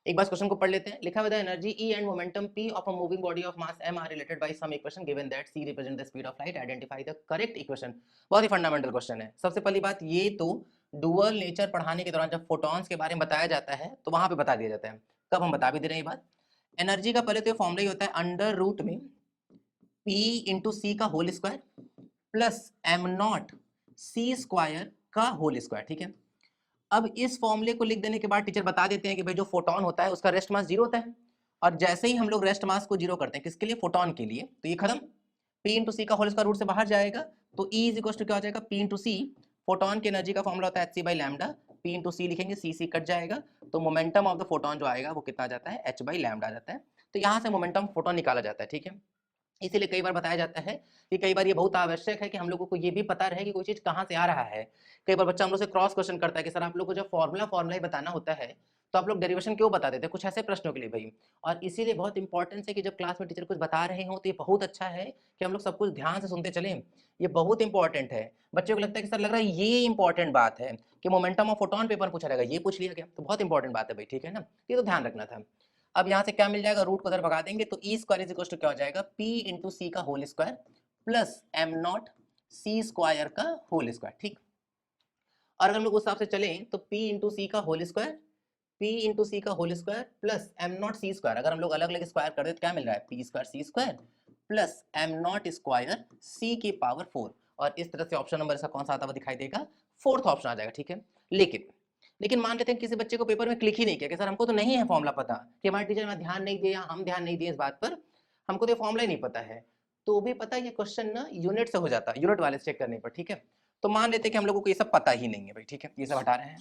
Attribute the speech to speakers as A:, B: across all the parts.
A: एक बार क्वेश्चन को पढ़ लेते हैं। लिखा हुआ है energy E and momentum P of a moving body of mass M are related by some equation given that C represent the speed of light, identify the correct equation. बहुत ही फंडामेंटल क्वेश्चन है। सबसे पहली बात, ये तो dual nature पढ़ाने के दौरान जब फोटॉन्स के बारे में बताया जाता है तो वहां पे बता दिया जाता है। कब हम बता भी दे रहे हैं ये बात। एनर्जी का पहले तो फॉर्मूला ही होता है अंडर रूट में पी इंटू सी का whole square plus M naught C square का होल स्क्वायर। ठीक है, अब इस फॉर्मूले को लिख देने के बाद टीचर बता देते हैं कि भाई जो फोटोन होता है उसका रेस्ट मास जीरो होता है, और जैसे ही हम लोग रेस्ट मास को जीरो करते हैं किसके लिए, फोटोन के लिए, तो ये खत्म। पी इंटू सी का होल स्क्वायर रूट से बाहर जाएगा तो ई इज इक्वल टू क्या हो जाएगा, पी इंटू सी। फोटोन की एनर्जी का फॉर्मूला होता है H C by lambda, P into C लिखेंगे, सी सी कट जाएगा, तो मोमेंटम ऑफ द फोटोन जो आएगा वो कितना आ जाता है, एच बाई लैम्डा आ जाता है। तो यहाँ से मोमेंटम फोटोन निकाला जाता है। ठीक है, इसीलिए कई बार बताया जाता है कि कई बार ये बहुत आवश्यक है कि हम लोगों को ये भी पता रहे कि कोई चीज कहाँ से आ रहा है। कई बार बच्चा हम लोग से क्रॉस क्वेश्चन करता है कि सर आप लोग को जब फॉर्मूला ही बताना होता है तो आप लोग डेरिवेशन क्यों बता देते हैं, कुछ ऐसे प्रश्नों के लिए भाई। और इसीलिए बहुत इंपॉर्टेंस है कि जब क्लास में टीचर कुछ बता रहे हो तो ये बहुत अच्छा है कि हम लोग सब कुछ ध्यान से सुनते चलें। ये बहुत इंपॉर्टेंट है। बच्चों को लगता है कि सर लग रहा है ये इंपॉर्टेंट बात है कि मोमेंटम ऑफ फोटोन पेपर पूछा जाएगा, ये पूछ लिया गया, तो बहुत इंपॉर्टेंट बात है भाई। ठीक है ना, ये तो ध्यान रखना था। अब यहाँ से क्या मिल जाएगा, रूट को उधर भगा देंगे तो E square is equal to क्या हो जाएगा, पी इंटू सी का whole square plus M naught C square का होल स्क्वायर। ठीक, और अगर हम लोग उस हिसाब से चलें तो पी इंटू सी का whole square, P into C का whole square plus M naught C square, अगर हम लोग अलग अलग स्क्वायर कर दे तो क्या मिल रहा है, P square C square plus M not square C की पावर 4। और इस तरह से ऑप्शन नंबर इसका कौन सा आता हुआ दिखाई देगा, फोर्थ ऑप्शन आ जाएगा। ठीक है, लेकिन लेकिन मान लेते हैं किसी बच्चे को पेपर में क्लिक ही नहीं किया कि सर हमको तो नहीं है फॉर्मूला पता, कि हमारे टीचर ने ध्यान नहीं दिया, हम ध्यान नहीं दिए इस बात पर, हमको तो फॉर्मूला ही नहीं पता है, तो भी पता है ये क्वेश्चन ना यूनिट से हो जाता है, यूनिट वाले से चेक करने पर। ठीक है, तो मान लेते हैं कि हम लोगों को ये सब पता ही नहीं है भाई। ठीक है, ये सब हटा रहे हैं।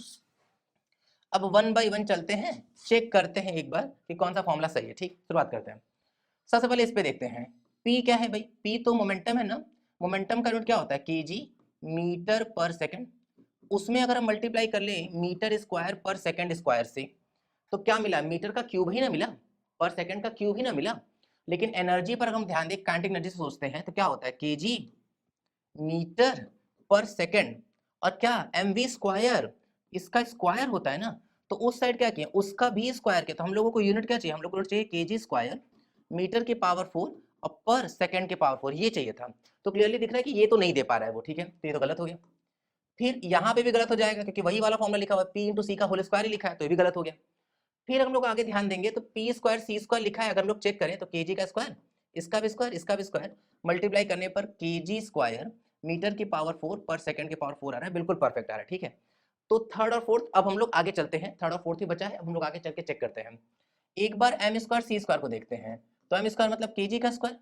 A: अब वन बाई वन चलते हैं, चेक करते हैं एक बार कि कौन सा फॉर्मूला सही है। ठीक, शुरुआत करते हैं। सबसे पहले इस पे देखते हैं, P क्या है भाई, P तो मोमेंटम है ना। मोमेंटम का यूनिट क्या होता है, केजी मीटर पर सेकंड। उसमें अगर हम मल्टीप्लाई कर ले मीटर स्क्वायर पर सेकंड स्क्वायर से तो क्या मिला, मीटर का क्यूब ही ना मिला, पर सेकंड का क्यूब ही ना मिला। लेकिन एनर्जी पर हम ध्यान दें, काइनेटिक एनर्जी से सोचते हैं तो क्या होता है, केजी मीटर पर सेकंड, और क्या एम वी स्क्वायर, इसका स्क्वायर होता है ना, तो उस साइड क्या किया, उसका भी स्क्वायर किया। तो हम लोगों को यूनिट क्या चाहिए, हम लोग को चाहिए केजी स्क्वायर मीटर की पावर 4 और पर सेकंड की पावर 4, ये चाहिए था। तो क्लियरली दिख रहा है कि ये तो नहीं दे पा रहा है वो। ठीक है, तो ये तो गलत हो गया। फिर यहाँ पे भी गलत हो जाएगा क्योंकि वही वाला फॉर्मूला लिखा हुआ है, पी इंटू सी का होल स्क्वायर ही लिखा है, तो ये भी गलत हो गया। फिर हम लोग आगे ध्यान देंगे तो पी स्क्वायर सी स्क्वायर लिखा है, अगर हम लोग चेक करें तो केजी का स्क्वायर, इसका भी स्क्वायर, इसका भी स्क्वायर, मल्टीप्लाई करने पर केजी स्क्वायर मीटर की पावर 4 पर सेकंड की पावर 4 आ रहा है, बिल्कुल परफेक्ट आ रहा है। ठीक है, तो थर्ड और फोर्थ अब हम लोग आगे चलते हैं, थर्ड और फोर्थ ही बचा है, अब हम लोग आगे चल के चेक करते हैं। एक बार एम स्क्वायर सी स्क्वायर को देखते हैं, तो एम स्क्वायर मतलब केजी का स्क्वायर,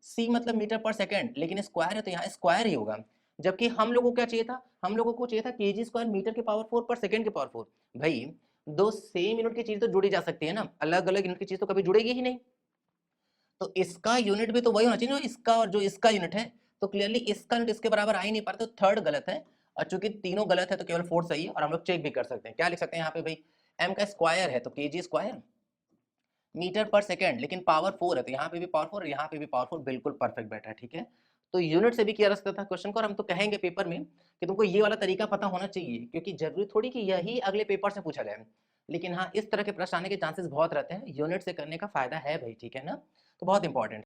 A: सी मतलब मीटर पर सेकंड, लेकिन स्क्वायर है तो यहाँ स्क्वायर ही होगा। जबकि हम लोगों को क्या चाहिए था, हम लोगों को चाहिए था केजी स्क्वायर मीटर की पावर 4 पर सेकंड की पावर 4। भाई दो सेम यूनिट की चीज तो जुड़ी जा सकती है ना, अलग अलग यूनिट की चीज तो कभी जुड़ेगी ही नहीं। तो इसका यूनिट भी तो वही होना चाहिए ना, इसका और जो इसका यूनिट है, तो क्लियरली इसका यूनिट इसके बराबर आ ही नहीं पाता, तो थर्ड गलत है। और चूंकि तीनों गलत है तो केवल फोर्थ सही है, और हम लोग चेक भी कर सकते हैं। क्या लिख सकते हैं यहाँ पे भाई, एम का स्क्वायर है तो केजी स्क्वायर मीटर पर सेकंड, लेकिन पावर 4 है तो यहाँ पे भी पावर 4, यहाँ पे भी पावर 4, बिल्कुल परफेक्ट बैठा है। ठीक है, तो यूनिट से भी किया जा सकता था क्वेश्चन को, और हम तो कहेंगे पेपर में कि तुमको ये वाला तरीका पता होना चाहिए, क्योंकि जरूरी थोड़ी कि यही अगले पेपर से पूछा जाए। लेकिन हाँ, इस तरह के प्रश्न आने के चांसेस बहुत रहते हैं, यूनिट से करने का फायदा है भाई। ठीक है ना, तो बहुत इंपॉर्टेंट